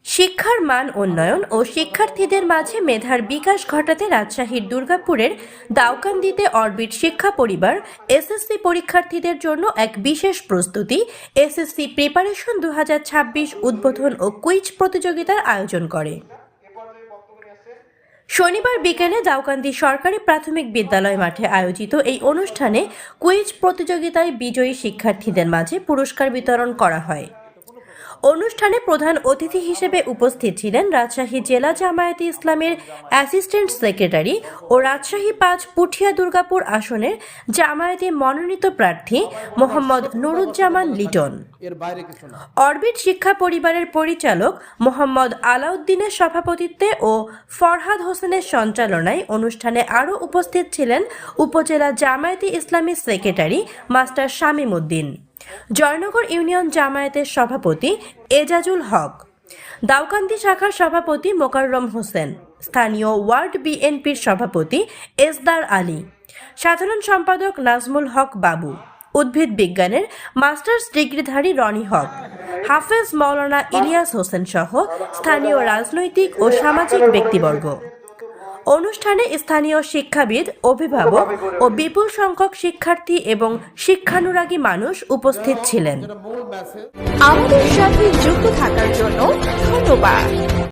শিক্ষার মান উন্নয়ন ও শিক্ষার্থীদের মাঝে মেধার বিকাশ ঘটাতে রাজশাহীর দুর্গাপুরের দাউকান্দিতে অরবিট শিক্ষা পরিবার এসএসসি পরীক্ষার্থীদের জন্য এক বিশেষ প্রস্তুতি এসএসসি প্রিপারেশন 2026 উদ্বোধন ও কুইজ প্রতিযোগিতার আয়োজন করে। শনিবার বিকেলে দাউকান্দি সরকারি প্রাথমিক বিদ্যালয় মাঠে আয়োজিত এই অনুষ্ঠানে কুইজ প্রতিযোগিতায় বিজয়ী শিক্ষার্থীদের মাঝে পুরস্কার বিতরণ করা হয়। অনুষ্ঠানে প্রধান অতিথি হিসেবে উপস্থিত ছিলেন রাজশাহী জেলা জামায়াতে ইসলামের অ্যাসিস্ট্যান্ট সেক্রেটারি ও রাজশাহী ৫ পুঠিয়া দুর্গাপুর আসনের জামায়াতে মনোনীত প্রার্থী মোহাম্মদ নুরুজ্জামান লিটন। অরবিট শিক্ষা পরিবারের পরিচালক মোহাম্মদ আলাউদ্দিনের সভাপতিত্বে ও ফরহাদ হোসেনের সঞ্চালনায় অনুষ্ঠানে আরও উপস্থিত ছিলেন উপজেলা Jamaat-e Islami secretary master Shamim Uddin, Joynagar union জামায়াতের সভাপতি এজাজুল হক, দাউকান্দি শাখার সভাপতি মোকাররম হোসেন, স্থানীয় ওয়ার্ড বিএনপির সভাপতি এসদার আলী, সাধারণ সম্পাদক নাজমুল হক বাবু, উদ্ভিদ বিজ্ঞানের মাস্টার্স ডিগ্রিধারী রনি হক, হাফেজ মাওলানা ইলিয়াস হোসেন সহ স্থানীয় রাজনৈতিক ও সামাজিক ব্যক্তিবর্গ। অনুষ্ঠানে স্থানীয় শিক্ষাবিদ, অভিভাবক ও বিপুল সংখ্যক শিক্ষার্থী এবং শিক্ষানুরাগী মানুষ উপস্থিত ছিলেন। আমাদের সাথে যুক্ত থাকার জন্য ধন্যবাদ।